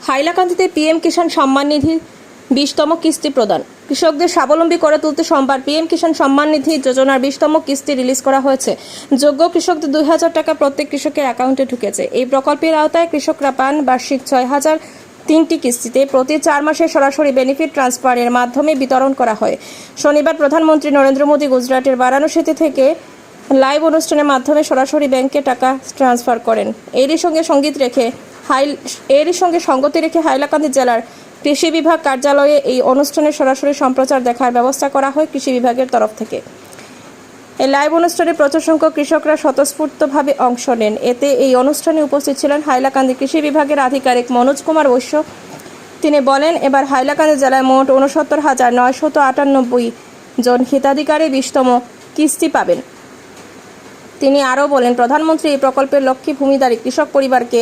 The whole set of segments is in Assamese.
হাইলাকান্দিতে পিএম কিষাণ সম্মান নিধির 20তম কিস্তি প্রদান। কৃষকদের স্বাবলম্বী করে তুলতে সোমবার পিএম কিষাণ সম্মান নিধি যোজনার 20তম কিস্তি রিলিজ করা হয়েছে। যোগ্য কৃষকদের 2000 টাকা প্রত্যেক কৃষকের অ্যাকাউন্টে ঢুকেছে। এই প্রকল্পের আওতায় কৃষকরা পান বার্ষিক 6000 3টি কিস্তিতে প্রতি 4 মাসে সরাসরি বেনিফিট ট্রান্সফারের মাধ্যমে বিতরণ করা হয়। শনিবার প্রধানমন্ত্রী নরেন্দ্র মোদী গুজরাটের বারাণসীতে থেকে লাইভ অনুষ্ঠানের মাধ্যমে সরাসরি ব্যাংকে টাকা ট্রান্সফার করেন। এরই সঙ্গে সঙ্গতি রেখে হাইলাকান্দি জেলার কৃষি বিভাগ কার্যালয়ে এই অনুষ্ঠানের সরাসরি সম্প্রচার দেখার ব্যবস্থা করা হয় কৃষি বিভাগের তরফ থেকে। এই লাইভ অনুষ্ঠানে প্রচুর সংখ্যক কৃষকরা স্বতঃস্ফূর্তভাবে অংশ নেন। এতে এই অনুষ্ঠানে উপস্থিত ছিলেন হাইলাকান্দি কৃষি বিভাগের আধিকারিক মনোজ কুমার বৈশ্য। তিনি বলেন, এবার হাইলাকান্দি জেলায় মোট 69,998 জন হিতাধিকারী 20তম কিস্তি পাবেন। তিনি আরও বলেন, প্রধানমন্ত্রী এই প্রকল্পের লক্ষ্যে ভূমিধারী কৃষক পরিবারকে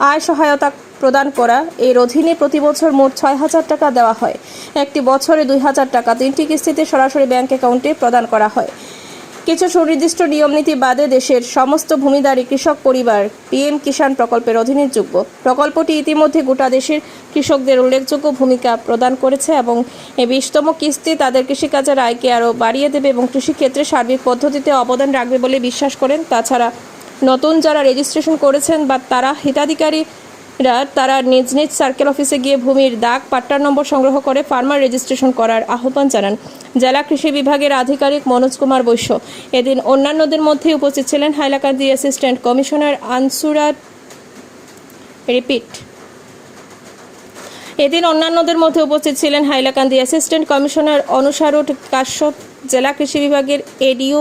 আয় সহায়তা প্রদান করা। এর অধীনে প্রতি বছর মোট 6000 টাকা দেওয়া হয়। একটি বছরে 2000 টাকা 3টি কিস্তিতে সরাসরি ব্যাংক অ্যাকাউন্টে প্রদান করা হয়। কিছু সুনির্দিষ্ট নিয়মনীতি বাদে দেশের সমস্ত ভূমিধারী কৃষক পরিবার পিএম কিষাণ প্রকল্পের অধীনে যোগ্য। প্রকল্পটি ইতিমধ্যে গোটা দেশের কৃষকদের উল্লেখযোগ্য ভূমিকা প্রদান করেছে এবং এই 20তম কিস্তি তাদের কৃষিকাজের আয়কে আরও বাড়িয়ে দেবে এবং কৃষিক্ষেত্রে সার্বিক পদ্ধতিতে অবদান রাখবে বলে বিশ্বাস করেন। তাছাড়া নতুন যারা রেজিস্ট্রেশন করেছেন বা তারা হিতাধিকারীরা তারা নিজ নিজ সার্কেল অফিসে গিয়ে ভূমির দাগ পাট্টার নম্বর সংগ্রহ করে ফার্মার রেজিস্ট্রেশন করার আহ্বান জানান জেলা কৃষি বিভাগের আধিকারিক মনোজ কুমার বৈশ্য। এদিন অন্যান্যদের মধ্যে উপস্থিত ছিলেন হাইলাকান্দি অ্যাসিস্ট্যান্ট কমিশনার আনসুরাত কমিশনার অনুসারুট কাশ্যপ, জেলা কৃষি বিভাগের এডিও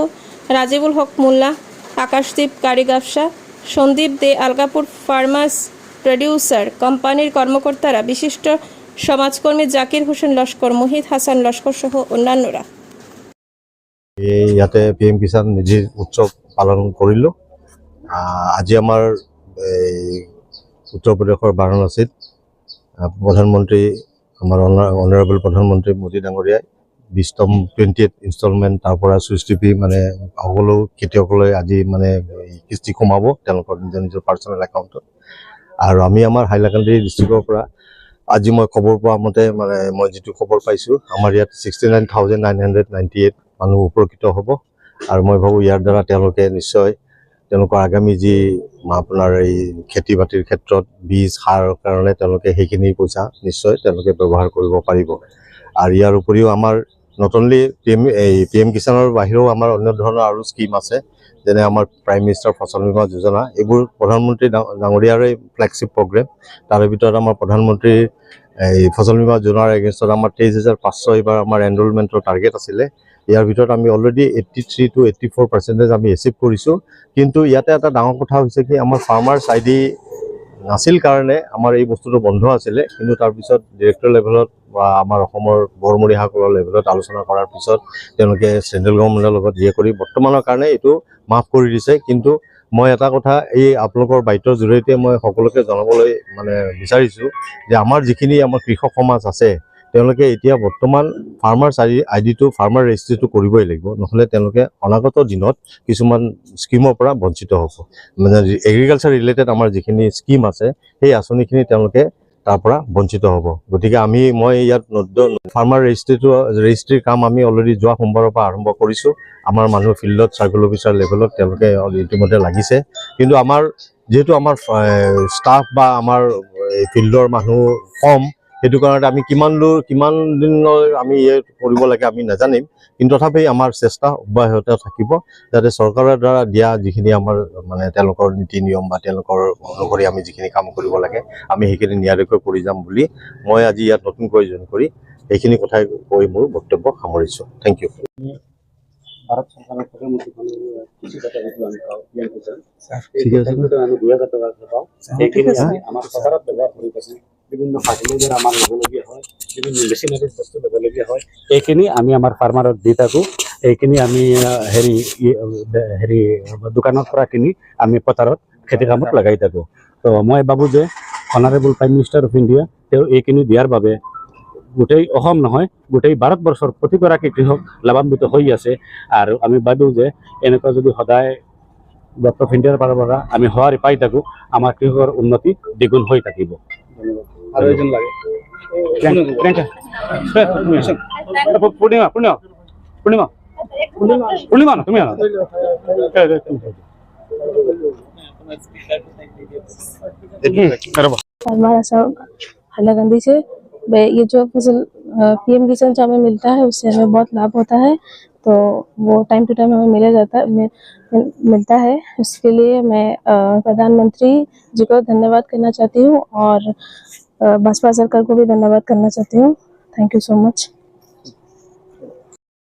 রাজিবুল হক মোল্লা, আকাশদীপ কারিগাফসা, সন্দীপ দে, আলগাপুর ফার্মার্স প্রডিউসার কোম্পানির কর্মকর্তারা, বিশিষ্ট সমাজকর্মী জাকির হোসেন লস্কর, মুহিত হাসান লস্কর সহ অন্যান্যরা। ইয়াতে পিএম কিষাণ নিধিৰ উৎসৱ পালন কৰিলোঁ। আজি আমাৰ উত্তৰ প্ৰদেশৰ বাৰাণসীত প্ৰধানমন্ত্ৰী আমাৰ অনাৰেবল প্ৰধানমন্ত্ৰী মোদী ডাঙৰীয়াই 20তম 20th ইনষ্টলমেণ্ট তাৰ পৰা চুইচ টিপি মানে সকলো খেতিয়কলৈ আজি মানে কিস্তি সোমাব তেওঁলোকৰ নিজৰ নিজৰ পাৰ্চনেল একাউণ্টত। আৰু আমি আমাৰ হাইলাকান্দি ডিষ্ট্ৰিক্টৰ পৰা আজি মই খবৰ পোৱা মতে মানে মই যিটো খবৰ পাইছোঁ, আমাৰ ইয়াত 69,998 মানুহ উপকৃত হ'ব। আৰু মই ভাবোঁ ইয়াৰ দ্বাৰা তেওঁলোকে নিশ্চয় তেওঁলোকৰ আগামী যি আপোনাৰ এই খেতি বাতিৰ ক্ষেত্ৰত বীজ সাৰৰ কাৰণে তেওঁলোকে সেইখিনি পইচা নিশ্চয় তেওঁলোকে ব্যৱহাৰ কৰিব পাৰিব। আৰু ইয়াৰ উপৰিও আমাৰ নট অনলি পিএম কিষাণৰ বাহিৰেও আমাৰ অন্য ধৰণৰ আৰু স্কিম আছে, যেনে আমাৰ প্ৰাইম মিনিষ্টাৰ ফচল বীমা যোজনা। এইবোৰ প্ৰধানমন্ত্ৰী ডাঙৰীয়াৰে ফ্লেগশ্বিপ প্ৰগ্ৰেম। তাৰে ভিতৰত আমাৰ প্ৰধানমন্ত্ৰীৰ এই ফচল বীমা যোজনাৰ এগেইনষ্টত আমাৰ 23,500 এইবাৰ আমাৰ এনৰোলমেণ্টৰ টাৰ্গেট আছিলে। ইয়াৰ ভিতৰত আমি অলৰেডি 83 to 84% আমি এচিভ কৰিছোঁ। কিন্তু ইয়াতে এটা ডাঙৰ কথা হৈছে কি, আমাৰ ফাৰ্মাৰ্ছ আইডি নাছিল কাৰণে আমাৰ এই বস্তুটো বন্ধ আছিলে। কিন্তু তাৰপিছত ডিৰেক্টৰ লেভেলত বা আমাৰ অসমৰ বৰমূৰীয়াসকলৰ লেভেলত আলোচনা কৰাৰ পিছত তেওঁলোকে চেণ্ট্ৰেল গভৰ্ণমেণ্টৰ লগত কৰি বৰ্তমানৰ কাৰণে এইটো মাফ কৰি দিছে। কিন্তু মই এটা কথা এই আপোনালোকৰ বাইটৰ জৰিয়তে মই সকলোকে জনাবলৈ মানে বিচাৰিছোঁ যে আমাৰ যিখিনি আমাৰ কৃষক সমাজ আছে তেওঁলোকে এতিয়া বৰ্তমান ফাৰ্মাৰ্ছ আইডিটো ফাৰ্মাৰ ৰেজিষ্ট্ৰিটো কৰিবই লাগিব, নহ'লে তেওঁলোকে অনাগত দিনত কিছুমান স্কিমৰ পৰা বঞ্চিত হ'ব। মানে এগ্ৰিকালচাৰ ৰিলেটেড আমাৰ যিখিনি স্কিম আছে সেই আঁচনিখিনি তেওঁলোকে তাৰ পৰা বঞ্চিত হ'ব। গতিকে মই ইয়াত ফাৰ্মাৰ ৰেজিষ্ট্ৰিৰ কাম আমি অলৰেডি যোৱা সোমবাৰৰ পৰা আৰম্ভ কৰিছোঁ। আমাৰ মানুহ ফিল্ডত চাৰ্কল অফিচাৰ লেভেলত তেওঁলোকে ইতিমধ্যে লাগিছে। কিন্তু আমাৰ যিহেতু আমাৰ ষ্টাফ বা আমাৰ ফিল্ডৰ মানুহ কম, সেইটো কাৰণে আমি কিমান দিনৰ আমি কৰিব লাগে আমি নাজানিম। কিন্তু তথাপি আমাৰ চেষ্টা অব্যাহত থাকিব যাতে চৰকাৰৰ দ্বাৰা দিয়া যিখিনি আমাৰ মানে তেওঁলোকৰ নীতি নিয়ম বা তেওঁলোকৰ অনুসৰি আমি যিখিনি কাম কৰিব লাগে আমি সেইখিনি নিয়াৰিকৈ কৰি যাম বুলি মই আজি ইয়াত নতুনকৈ জইন কৰি এইখিনি কথাই কৈ মোৰ বক্তব্য সামৰিছোঁ। Thank U. ভাৰত চৰকাৰৰ প্ৰধানমন্ত্ৰী কৃষি কাৰ্ড আমি পাওঁ, পিএম কিষাণ। ঠিক আছে, আমি 2000 টকা পাওঁ। এইখিনি আমাৰ চৰকাৰত ব্যৱহাৰ কৰি আছে। বিভিন্ন ফাৰ্টিলাইজাৰ আমাৰ ল'বলগীয়া হয়, বিভিন্ন মেচিনাৰী বস্তু ল'বলগীয়া হয়। এইখিনি আমি আমাৰ ফাৰ্মাৰত দি থাকোঁ। এইখিনি আমি দোকানৰ পৰা কিনি আমি পথাৰত খেতি কামত লগাই থাকোঁ। তো মই ভাবোঁ যে honourable prime minister of India তেওঁ এইখিনি দিয়াৰ বাবে গোটেই অসম নহয়, গোটেই ভাৰতবৰ্ষৰ প্ৰতিগৰাকী কৃষক লাভান্বিত হৈ আছে। আৰু আমি ভাবোঁ যে এনেকুৱা যদি সদায় গভৰ্ণমেণ্ট অফ ইণ্ডিয়াৰ পৰা আমি সঁহাৰি পাই থাকোঁ, আমাৰ কৃষকৰ উন্নতি দ্বিগুণ হৈ থাকিব। ধন্যবাদ। পূর্ণিমা পূর্ণিমা পূর্ণিমা পূর্ণিমা না তুমি আনো हमारा सब हालाकंदी से ये जो फसल पीएम किसान जो हमें मिलता है उससे हमें बहुत लाभ होता है, तो वो टाइम टू टाइम हमें मिलता है। उसके लिए मैं प्रधानमंत्री जी को धन्यवाद करना चाहती हूँ और भाजपा सरकार को भी धन्यवाद करना चाहती हूँ। Thank you so much.